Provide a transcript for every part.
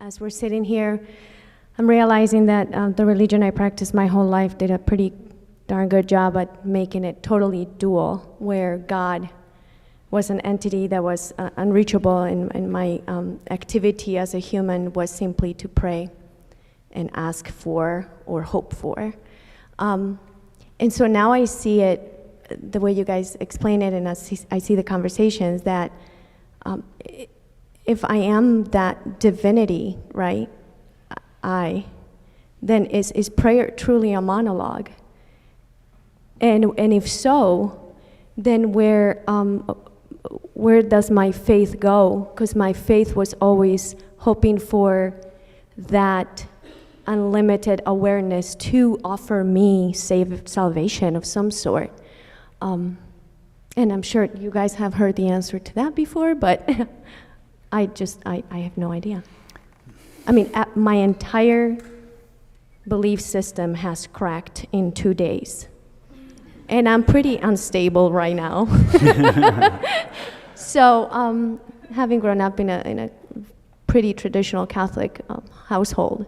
As we're sitting here, I'm realizing that the religion I practiced my whole life did a pretty darn good job at making it totally dual, where God was an entity that was unreachable, and my activity as a human was simply to pray and ask for or hope for. And so now I see it the way you guys explain it, and I see the conversations that if I am that divinity, right, then is prayer truly a monologue? And if so, then where does my faith go? Because my faith was always hoping for that unlimited awareness to offer me salvation of some sort. And I'm sure you guys have heard the answer to that before, but I have no idea. I mean, my entire belief system has cracked in 2 days. And I'm pretty unstable right now. So, having grown up in a pretty traditional Catholic household,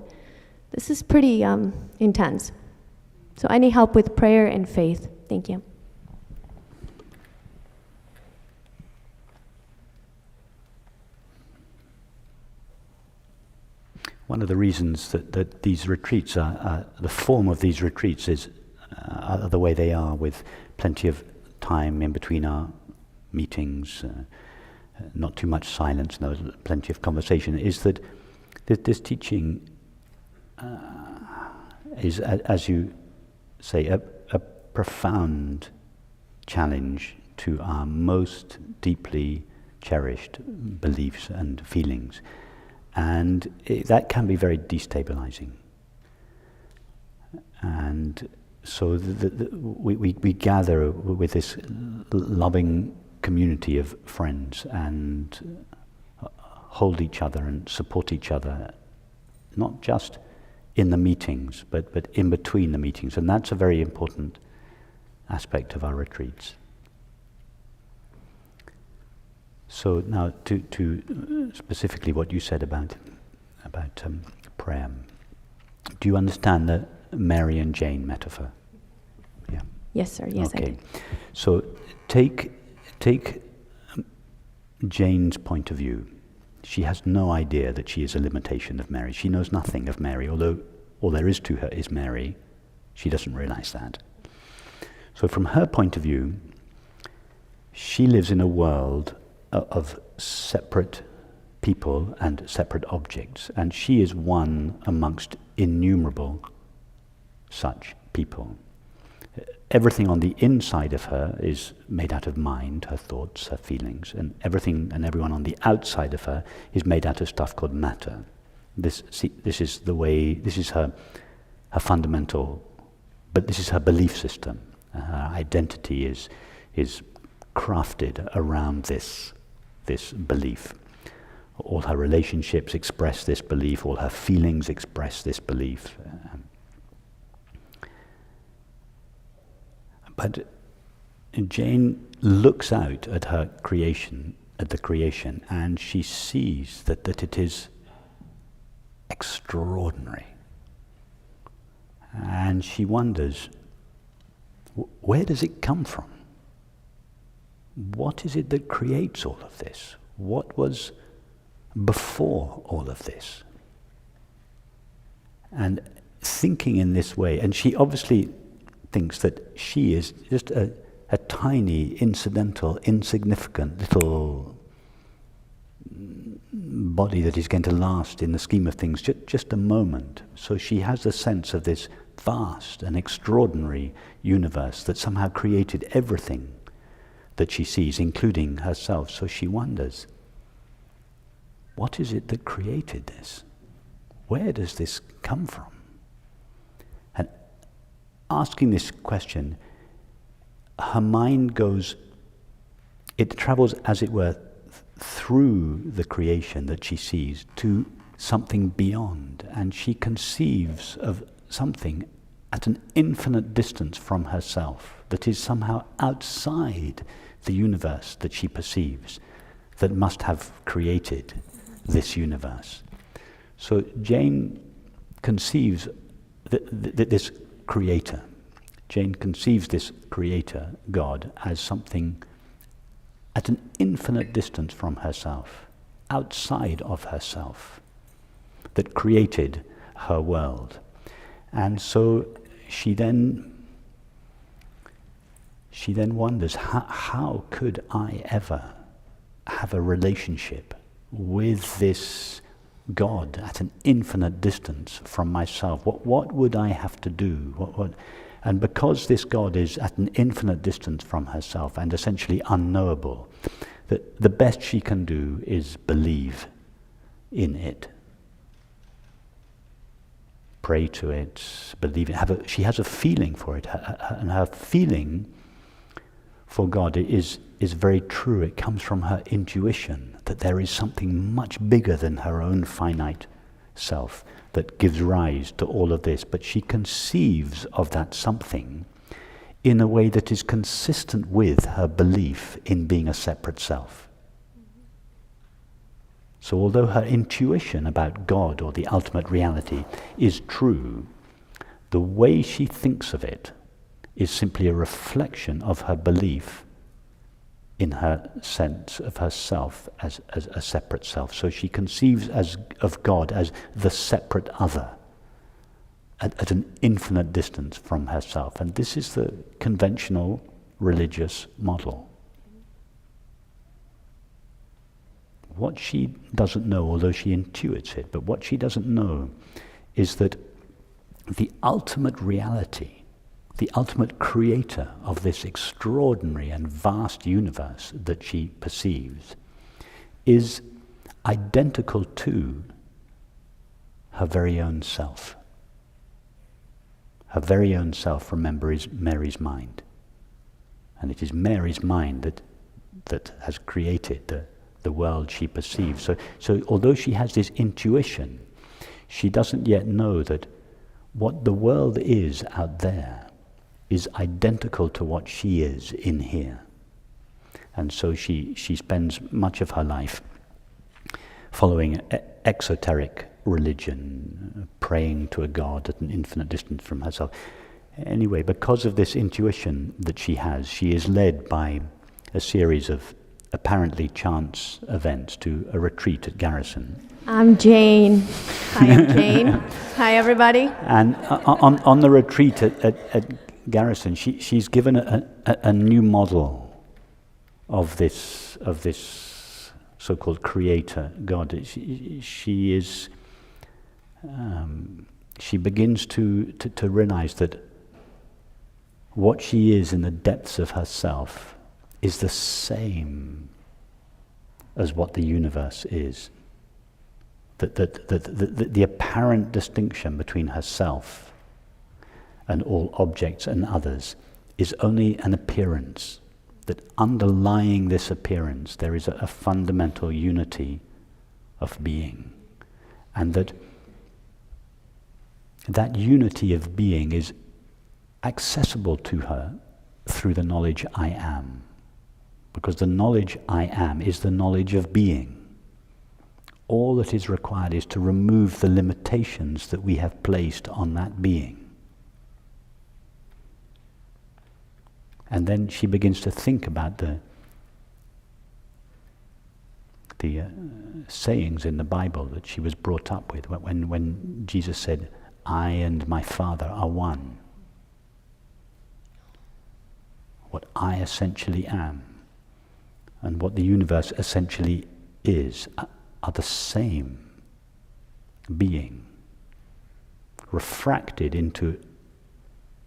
this is pretty intense. So I need help with prayer and faith. Thank you. One of the reasons that these retreats are the form of these retreats is the way they are, with plenty of time in between our meetings, not too much silence, and there's plenty of conversation, is that this teaching is, as you say, a profound challenge to our most deeply cherished beliefs and feelings. And that can be very destabilizing. And so we gather with this loving community of friends and hold each other and support each other, not just in the meetings, but in between the meetings. And that's a very important aspect of our retreats. So now to specifically what you said about prayer. Do you understand the Mary and Jane metaphor? Yeah. Yes, sir. Yes, okay. I do. So take Jane's point of view. She has no idea that she is a limitation of Mary. She knows nothing of Mary, although all there is to her is Mary. She doesn't realize that. So from her point of view, she lives in a world of separate people and separate objects, and she is one amongst innumerable such people. Everything on the inside of her is made out of mind, her thoughts, her feelings, and everything and everyone on the outside of her is made out of stuff called matter. This is her fundamental, but this is her belief system. Her identity is crafted around this belief. All her relationships express this belief, all her feelings express this belief. But Jane looks out at her creation, and she sees that it is extraordinary. And she wonders, where does it come from? What is it that creates all of this? What was before all of this? And thinking in this way, and she obviously thinks that she is just a tiny, incidental, insignificant little body that is going to last in the scheme of things just a moment. So she has a sense of this vast and extraordinary universe that somehow created everything that she sees, including herself. So she wonders, what is it that created this? Where does this come from? And asking this question, her mind it travels, as it were, through the creation that she sees to something beyond, and she conceives of something at an infinite distance from herself that is somehow outside the universe that she perceives, that must have created this universe. So Jane conceives this creator. Jane conceives this creator, God, as something at an infinite distance from herself, outside of herself, that created her world. And so she then wonders, how could I ever have a relationship with this God at an infinite distance from myself? What would I have to do? And because this God is at an infinite distance from herself and essentially unknowable, the best she can do is believe in it. Pray to it, believe it. She has a feeling for it, and her feeling for God is very true. It comes from her intuition that there is something much bigger than her own finite self that gives rise to all of this. But she conceives of that something in a way that is consistent with her belief in being a separate self. So although her intuition about God or the ultimate reality is true, the way she thinks of it is simply a reflection of her belief in her sense of herself as a separate self. So she conceives of God as the separate other, at an infinite distance from herself. And this is the conventional religious model. What she doesn't know, although she intuits it, but what she doesn't know is that the ultimate reality, the ultimate creator of this extraordinary and vast universe that she perceives, is identical to her very own self. Her very own self, remember, is Mary's mind. And it is Mary's mind that has created the world she perceives. So although she has this intuition, she doesn't yet know that what the world is out there is identical to what she is in here. And so she spends much of her life following exoteric religion, praying to a God at an infinite distance from herself. Anyway, because of this intuition that she has, she is led by a series of apparently chance events to a retreat at Garrison. I'm Jane. Hi, I'm Jane. Hi, everybody. And on the retreat at Garrison, she's given a new model of this so-called creator God. She begins to realize that what she is in the depths of herself is the same as what the universe is. That the apparent distinction between herself and all objects and others is only an appearance. That underlying this appearance there is a fundamental unity of being. And that unity of being is accessible to her through the knowledge I am. Because the knowledge I am is the knowledge of being. All that is required is to remove the limitations that we have placed on that being. And then she begins to think about the sayings in the Bible that she was brought up with. When Jesus said, I and my Father are one. What I essentially am and what the universe essentially is are the same being, refracted into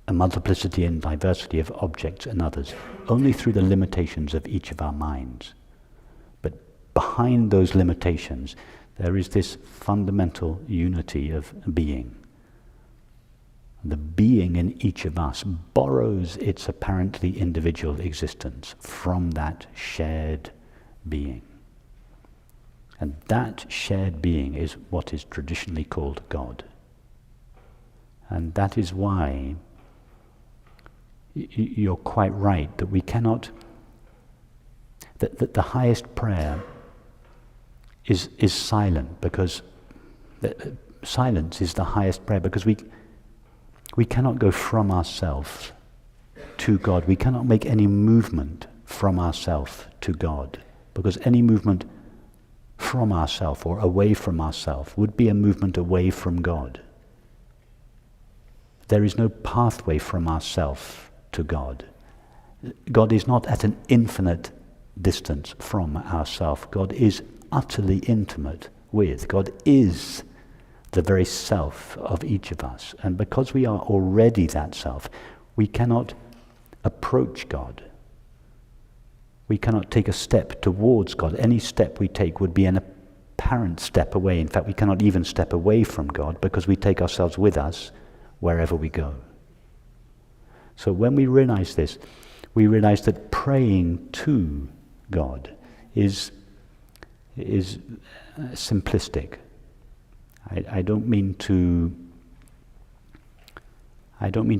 a multiplicity and diversity of objects and others, only through the limitations of each of our minds. But behind those limitations, there is this fundamental unity of being. The being in each of us borrows its apparently individual existence from that shared being. And that shared being is what is traditionally called God. And that is why you're quite right that we cannot, that the highest prayer is silent, because Silence is the highest prayer, because we cannot go from ourselves to God. We cannot make any movement from ourselves to God, because any movement from ourselves or away from ourselves would be a movement away from God. There is no pathway from ourselves to God. God is not at an infinite distance from ourselves. God is utterly intimate with. God is the very self of each of us. And because we are already that self, we cannot approach God. We cannot take a step towards God. Any step we take would be an apparent step away. In fact, we cannot even step away from God, because we take ourselves with us wherever we go. So when we realize this, we realize that praying to God is simplistic. I don't mean to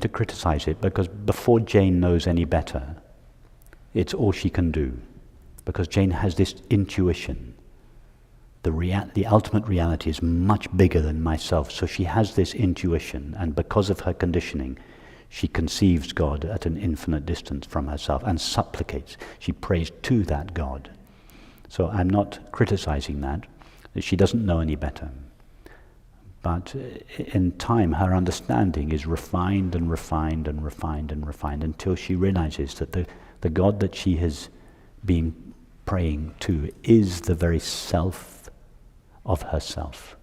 criticize it, because before Jane knows any better, it's all she can do, because Jane has this intuition. The ultimate reality is much bigger than myself, so she has this intuition, and because of her conditioning, she conceives God at an infinite distance from herself and supplicates. She prays to that God. So I'm not criticizing that she doesn't know any better. But in time, her understanding is refined and refined and refined and refined until she realizes that the God that she has been praying to is the very self of herself.